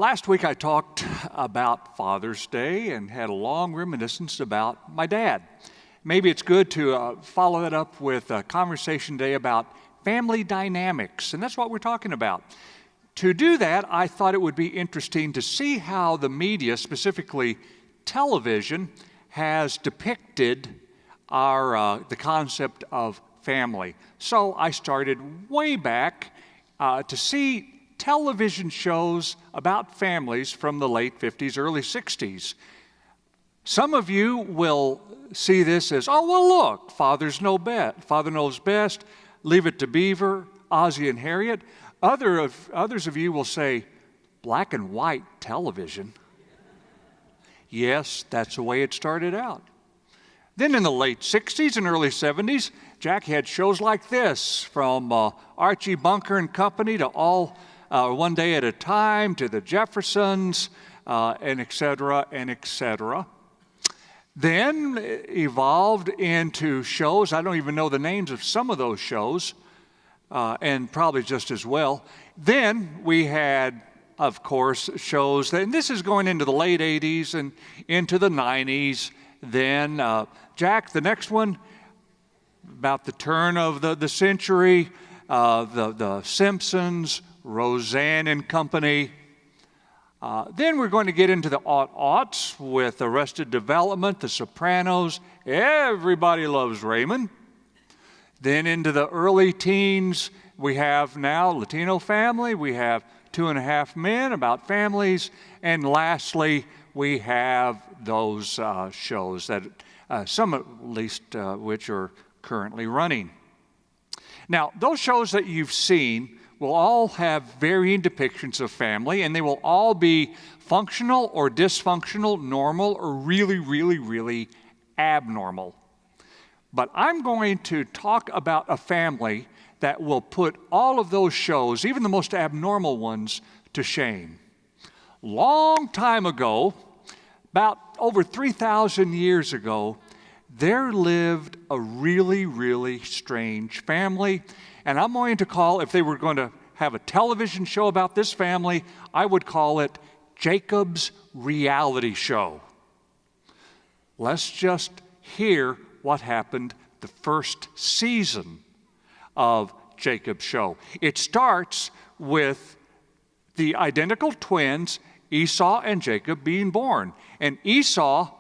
Last week I talked about Father's Day and had a long reminiscence about my dad. Maybe it's good to follow that up with a conversation today about family dynamics, and that's what we're talking about. To do that, I thought it would be interesting to see how the media, specifically television, has depicted the concept of family. So I started way back to see television shows about families from the late 50s, early 60s. Some of you will see this as, oh, well, look, Father knows best, Leave It to Beaver, Ozzie and Harriet. Others of you will say, black and white television. Yes, that's the way it started out. Then in the late 60s and early 70s, Jack had shows like this, from Archie Bunker and Company to One Day at a Time, to the Jeffersons, and et cetera, and et cetera. Then evolved into shows, I don't even know the names of some of those shows, and probably just as well. Then we had, of course, shows, and this is going into the late 80s and into the 90s. Then, Jack, the next one, about the turn of the century, the Simpsons, Roseanne and Company. Then we're going to get into the aughts with Arrested Development, The Sopranos, Everybody Loves Raymond. Then into the early teens, we have now Latino Family, we have 2.5 Men, about families, and lastly, we have those shows that some at least which are currently running. Now, those shows that you've seen will all have varying depictions of family, and they will all be functional or dysfunctional, normal or really, really, really abnormal. But I'm going to talk about a family that will put all of those shows, even the most abnormal ones, to shame. Long time ago, about over 3,000 years ago, there lived a really, really strange family. And I'm going to call, if they were going to have a television show about this family, I would call it Jacob's Reality Show. Let's just hear what happened the first season of Jacob's Show. It starts with the identical twins, Esau and Jacob, being born. And Esau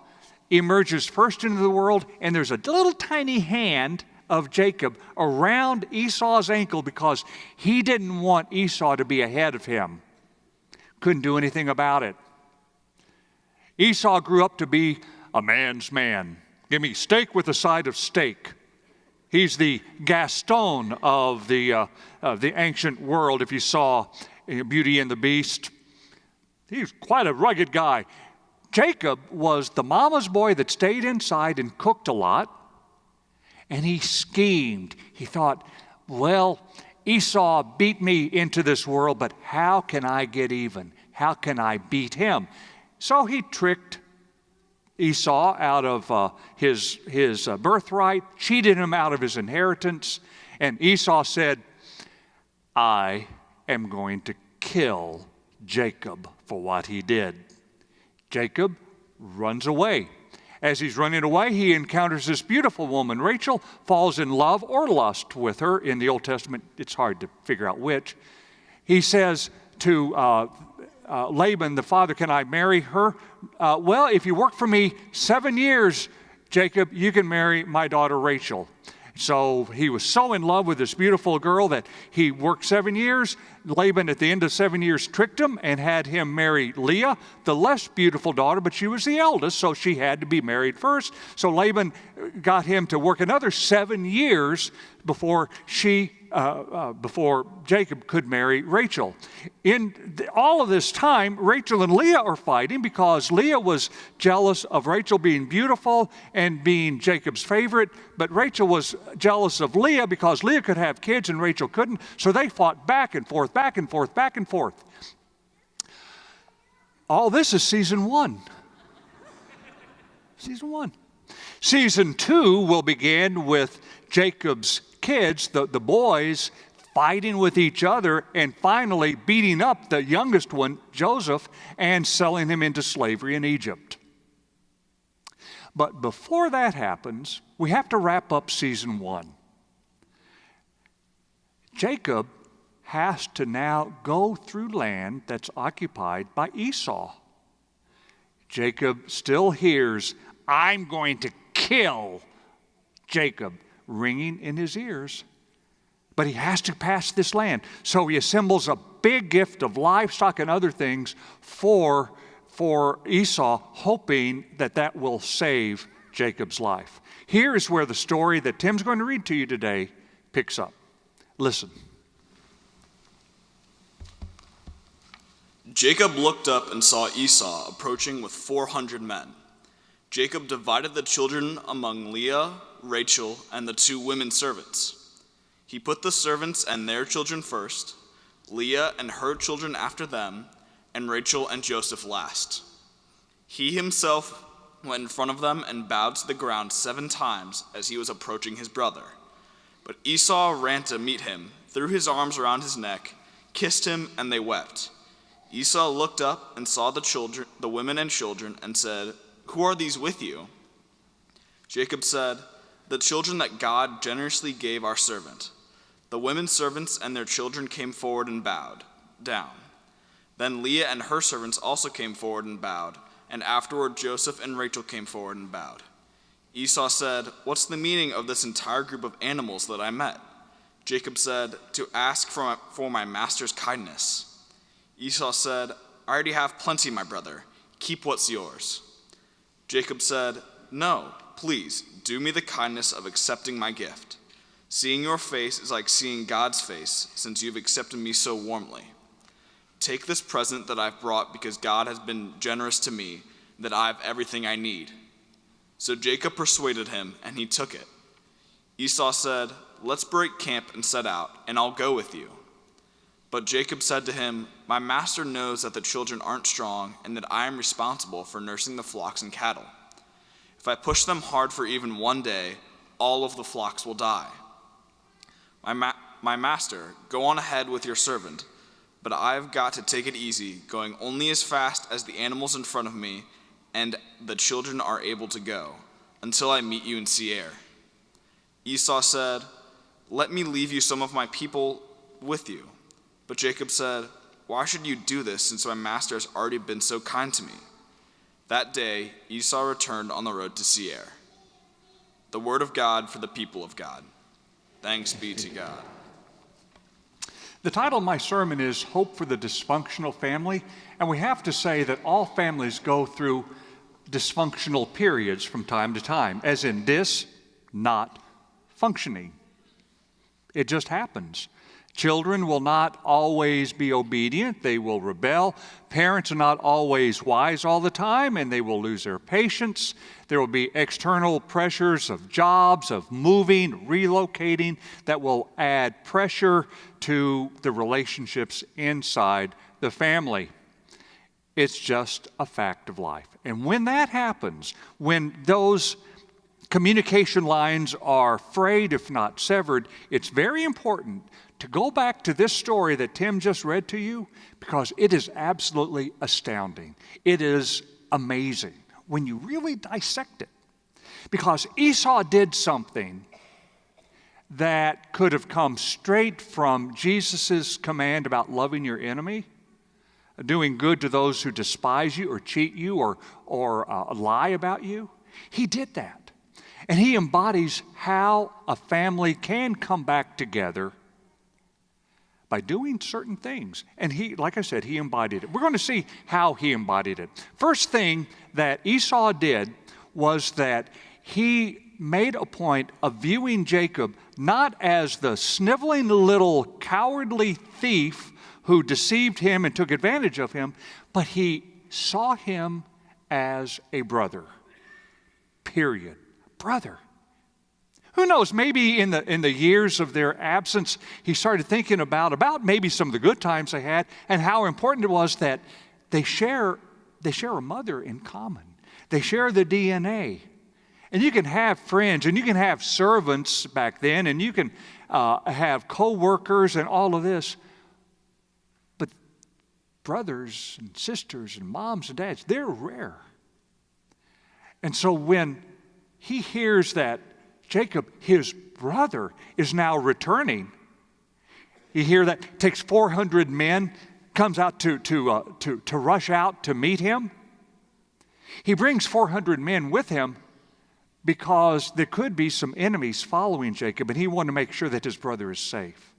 emerges first into the world, and there's a little tiny hand of Jacob around Esau's ankle because he didn't want Esau to be ahead of him. Couldn't do anything about it. Esau grew up to be a man's man. Give me steak with a side of steak. He's the Gaston of the ancient world. If you saw Beauty and the Beast, he's quite a rugged guy. Jacob was the mama's boy that stayed inside and cooked a lot. And he schemed. He thought, well, Esau beat me into this world, but how can I get even? How can I beat him? So he tricked Esau out of his birthright, cheated him out of his inheritance, and Esau said, I am going to kill Jacob for what he did. Jacob runs away. As he's running away, he encounters this beautiful woman, Rachel, falls in love or lust with her. In the Old Testament, it's hard to figure out which. He says to Laban, the father, can I marry her? Well, if you work for me 7 years, Jacob, you can marry my daughter Rachel. So he was so in love with this beautiful girl that he worked 7 years. Laban, at the end of 7 years, tricked him and had him marry Leah, the less beautiful daughter, but she was the eldest, so she had to be married first. So Laban got him to work another 7 years before Jacob could marry Rachel. In all of this time, Rachel and Leah are fighting because Leah was jealous of Rachel being beautiful and being Jacob's favorite, but Rachel was jealous of Leah because Leah could have kids and Rachel couldn't, so they fought back and forth, back and forth, back and forth. All this is season 1. Season 1. Season 2 will begin with Jacob's kids, the boys, fighting with each other, and finally beating up the youngest one, Joseph, and selling him into slavery in Egypt. But before that happens, we have to wrap up season 1. Jacob has to now go through land that's occupied by Esau. Jacob still hears, "I'm going to kill Jacob," ringing in his ears. But he has to pass this land. So he assembles a big gift of livestock and other things for Esau, hoping that that will save Jacob's life. Here's where the story that Tim's going to read to you today picks up. Listen. Jacob looked up and saw Esau approaching with 400 men. Jacob divided the children among Leah, Rachel, and the 2 women servants. He put the servants and their children first, Leah and her children after them, and Rachel and Joseph last. He himself went in front of them and bowed to the ground 7 times as he was approaching his brother. But Esau ran to meet him, threw his arms around his neck, kissed him, and they wept. Esau looked up and saw the women and children, and said, "Who are these with you?" Jacob said, "The children that God generously gave our servant." The women servants and their children came forward and bowed down. Then Leah and her servants also came forward and bowed, and afterward Joseph and Rachel came forward and bowed. Esau said, "What's the meaning of this entire group of animals that I met?" Jacob said, "To ask for my master's kindness." Esau said, "I already have plenty, my brother. Keep what's yours." Jacob said, "No, please, do me the kindness of accepting my gift. Seeing your face is like seeing God's face, since you've accepted me so warmly. Take this present that I've brought because God has been generous to me, that I have everything I need." So Jacob persuaded him, and he took it. Esau said, "Let's break camp and set out, and I'll go with you." But Jacob said to him, "My master knows that the children aren't strong, and that I am responsible for nursing the flocks and cattle. If I push them hard for even one day, all of the flocks will die. My master, go on ahead with your servant, but I've got to take it easy, going only as fast as the animals in front of me and the children are able to go, until I meet you in Seir." Esau said, "Let me leave you some of my people with you." But Jacob said, "Why should you do this, since my master has already been so kind to me?" That day Esau returned on the road to Seir. The word of God for the people of God. Thanks be to God. The title of my sermon is Hope for the Dysfunctional Family, and we have to say that all families go through dysfunctional periods from time to time, as in not functioning. It just happens. Children will not always be obedient. They will rebel. Parents are not always wise all the time, and they will lose their patience. There will be external pressures of jobs, of moving, relocating, that will add pressure to the relationships inside the family. It's just a fact of life. And when that happens, when those communication lines are frayed, if not severed, it's very important to go back to this story that Tim just read to you, because it is absolutely astounding. It is amazing when you really dissect it. Because Esau did something that could have come straight from Jesus' command about loving your enemy, doing good to those who despise you or cheat you or lie about you. He did that. And he embodies how a family can come back together by doing certain things. And he, like I said, he embodied it. We're going to see how he embodied it. First thing that Esau did was that he made a point of viewing Jacob not as the sniveling little cowardly thief who deceived him and took advantage of him, but he saw him as a brother. Period. Brother. Who knows, maybe in the years of their absence, he started thinking about maybe some of the good times they had and how important it was that they share a mother in common. They share the DNA. And you can have friends and you can have servants back then, and you can have co-workers and all of this. But brothers and sisters and moms and dads, they're rare. And so when he hears that Jacob, his brother, is now returning, you hear that, takes 400 men, comes out to rush out to meet him. He brings 400 men with him because there could be some enemies following Jacob, and he wanted to make sure that his brother is safe.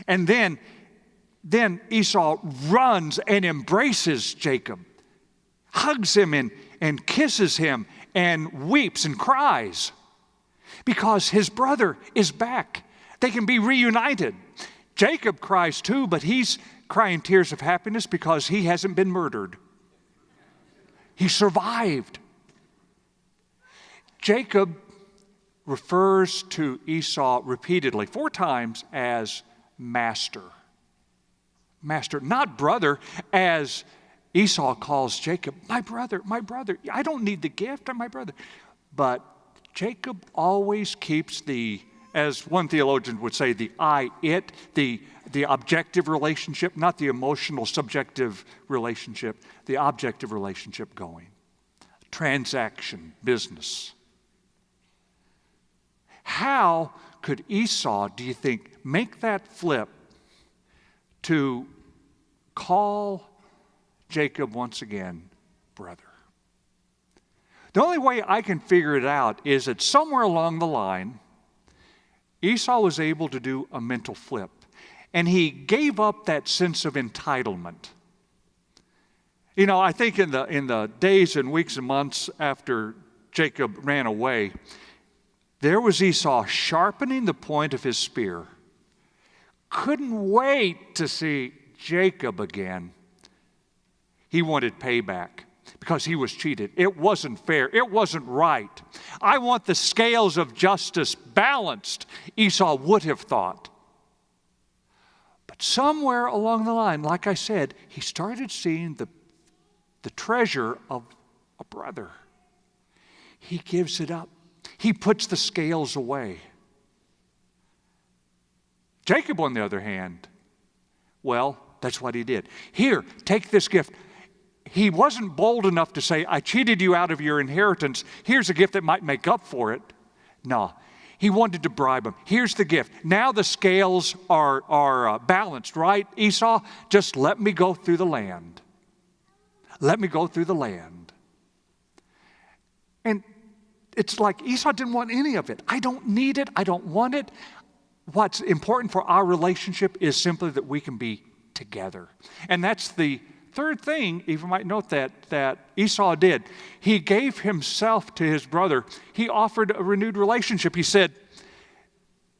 And then Esau runs and embraces Jacob, hugs him and kisses him and weeps and cries because his brother is back. They can be reunited. Jacob cries too, but he's crying tears of happiness because he hasn't been murdered. He survived. Jacob refers to Esau repeatedly, 4 times, as master. Master, not brother, as Esau calls Jacob, my brother, my brother. I don't need the gift, I'm my brother. But Jacob always keeps the, as one theologian would say, the I-it, the objective relationship, not the emotional, subjective relationship, the objective relationship going. Transaction, business. How could Esau, do you think, make that flip to call Jacob once again brother? The only way I can figure it out is that somewhere along the line, Esau was able to do a mental flip, and he gave up that sense of entitlement. You know, I think in the days and weeks and months after Jacob ran away, there was Esau sharpening the point of his spear. Couldn't wait to see Jacob again. He wanted payback because he was cheated. It wasn't fair. It wasn't right. I want the scales of justice balanced, Esau would have thought. But somewhere along the line, like I said, he started seeing the treasure of a brother. He gives it up. He puts the scales away. Jacob, on the other hand, well, that's what he did. Here, take this gift. He wasn't bold enough to say, I cheated you out of your inheritance. Here's a gift that might make up for it. No, he wanted to bribe him. Here's the gift. Now the scales are balanced, right, Esau? Just let me go through the land. Let me go through the land. And it's like Esau didn't want any of it. I don't need it. I don't want it. What's important for our relationship is simply that we can be together. And that's the third thing, you might note that Esau did. He gave himself to his brother. He offered a renewed relationship. He said,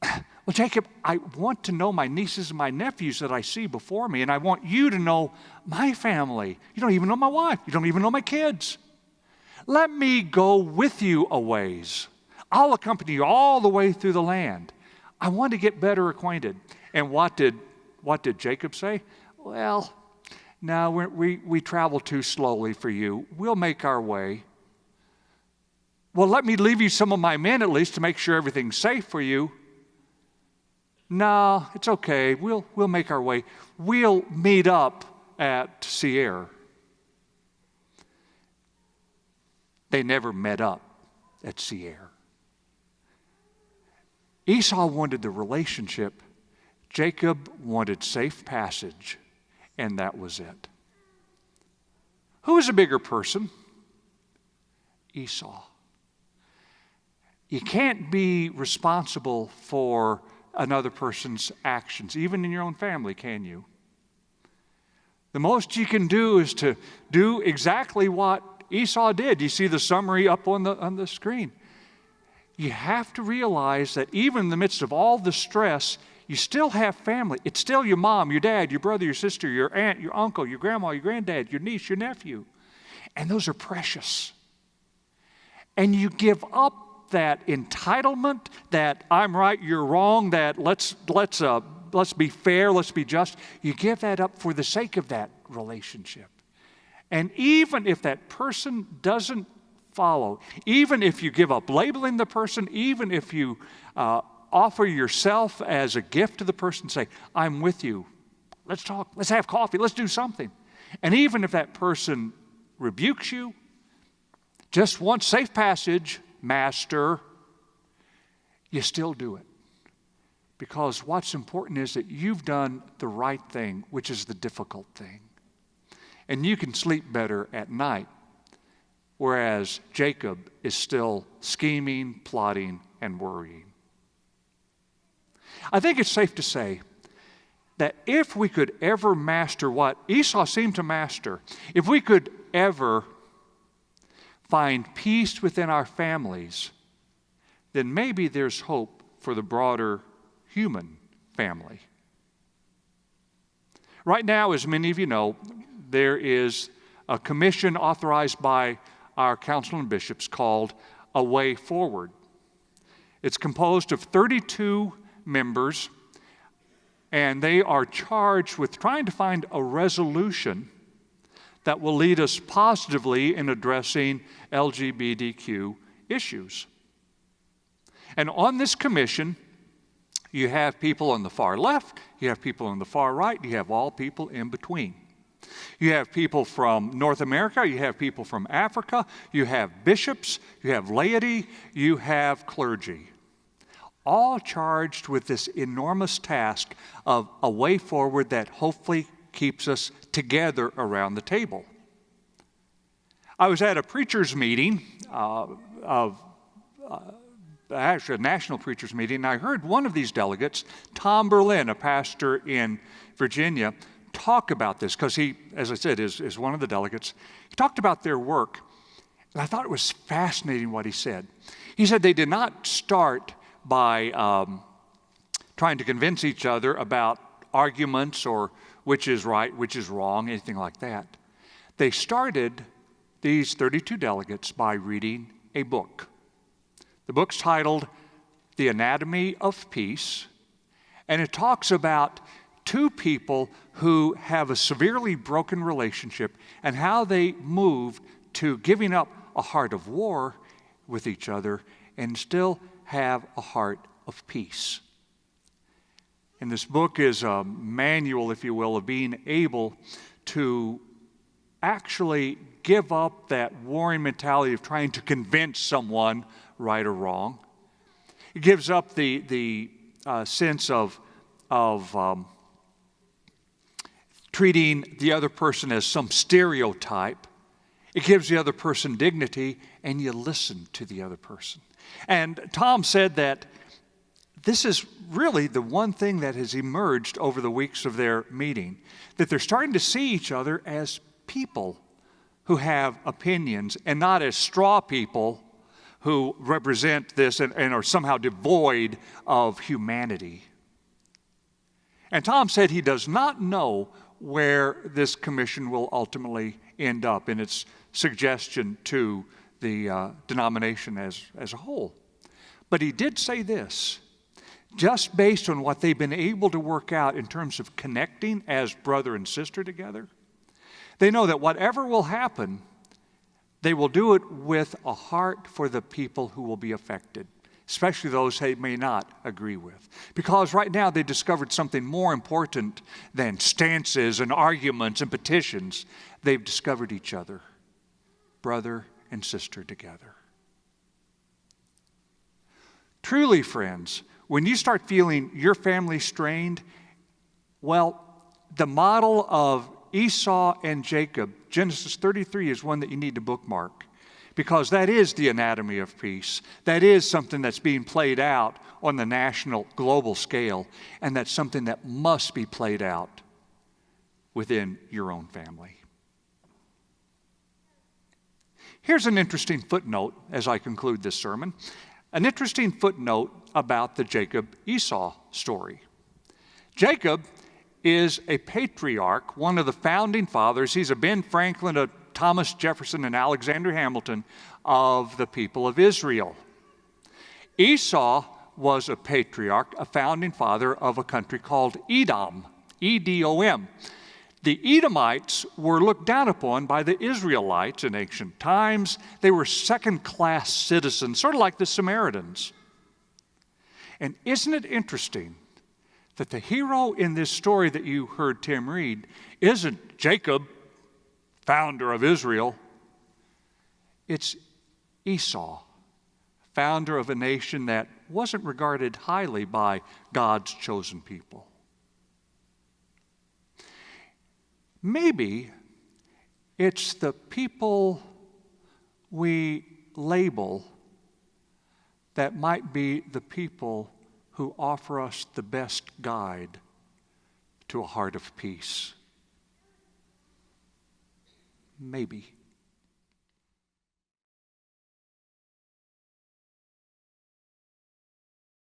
well, Jacob, I want to know my nieces and my nephews that I see before me, and I want you to know my family. You don't even know my wife. You don't even know my kids. Let me go with you a ways. I'll accompany you all the way through the land. I want to get better acquainted. And what did Jacob say? Well, no, we travel too slowly for you. We'll make our way. Well, let me leave you some of my men at least to make sure everything's safe for you. No, it's okay. We'll make our way. We'll meet up at Seir. They never met up at Seir. Esau wanted the relationship. Jacob wanted safe passage, and that was it. Who is a bigger person? Esau. You can't be responsible for another person's actions, even in your own family, can you? The most you can do is to do exactly what Esau did. You see the summary up on the screen. You have to realize that even in the midst of all the stress, you still have family. It's still your mom, your dad, your brother, your sister, your aunt, your uncle, your grandma, your granddad, your niece, your nephew. And those are precious. And you give up that entitlement, that I'm right, you're wrong, that let's be fair, let's be just. You give that up for the sake of that relationship. And even if that person doesn't follow, even if you give up labeling the person, even if you offer yourself as a gift to the person. Say, I'm with you. Let's talk. Let's have coffee. Let's do something. And even if that person rebukes you, just one safe passage, Master, you still do it. Because what's important is that you've done the right thing, which is the difficult thing. And you can sleep better at night, whereas Jacob is still scheming, plotting, and worrying. I think it's safe to say that if we could ever master what Esau seemed to master, if we could ever find peace within our families, then maybe there's hope for the broader human family. Right now, as many of you know, there is a commission authorized by our council and bishops called A Way Forward. It's composed of 32 members, and they are charged with trying to find a resolution that will lead us positively in addressing LGBTQ issues. And on this commission, you have people on the far left, you have people on the far right, you have all people in between. You have people from North America, you have people from Africa, you have bishops, you have laity, you have clergy. All charged with this enormous task of a way forward that hopefully keeps us together around the table. I was at a preachers' meeting actually a national preachers meeting, and I heard one of these delegates, Tom Berlin, a pastor in Virginia, talk about this, because he, as I said, is one of the delegates. He talked about their work, and I thought it was fascinating what he said. He said they did not start by trying to convince each other about arguments or which is right, which is wrong, anything like that. They started, these 32 delegates, by reading a book. The book's titled The Anatomy of Peace, and it talks about two people who have a severely broken relationship and how they moved to giving up a heart of war with each other and still have a heart of peace. And this book is a manual, if you will, of being able to actually give up that warring mentality of trying to convince someone right or wrong. It gives up the sense of treating the other person as some stereotype. It gives the other person dignity, and you listen to the other person. And Tom said that this is really the one thing that has emerged over the weeks of their meeting, that they're starting to see each other as people who have opinions and not as straw people who represent this and are somehow devoid of humanity. And Tom said he does not know where this commission will ultimately end up in its suggestion to the denomination as a whole. But he did say this: just based on what they've been able to work out in terms of connecting as brother and sister together, they know that whatever will happen, they will do it with a heart for the people who will be affected, especially those they may not agree with. Because right now they discovered something more important than stances and arguments and petitions. They've discovered each other, brother and sister together. Truly, friends, when you start feeling your family strained, well, the model of Esau and Jacob, Genesis 33, is one that you need to bookmark, because that is the anatomy of peace. That is something that's being played out on the national, global scale, and that's something that must be played out within your own family. Here's an interesting footnote as I conclude this sermon. An interesting footnote about the Jacob-Esau story. Jacob is a patriarch, one of the founding fathers. He's a Ben Franklin, a Thomas Jefferson, and Alexander Hamilton of the people of Israel. Esau was a patriarch, a founding father of a country called Edom, E-D-O-M. The Edomites were looked down upon by the Israelites in ancient times. They were second-class citizens, sort of like the Samaritans. And isn't it interesting that the hero in this story that you heard Tim read isn't Jacob, founder of Israel. It's Esau, founder of a nation that wasn't regarded highly by God's chosen people. Maybe it's the people we label that might be the people who offer us the best guide to a heart of peace. Maybe.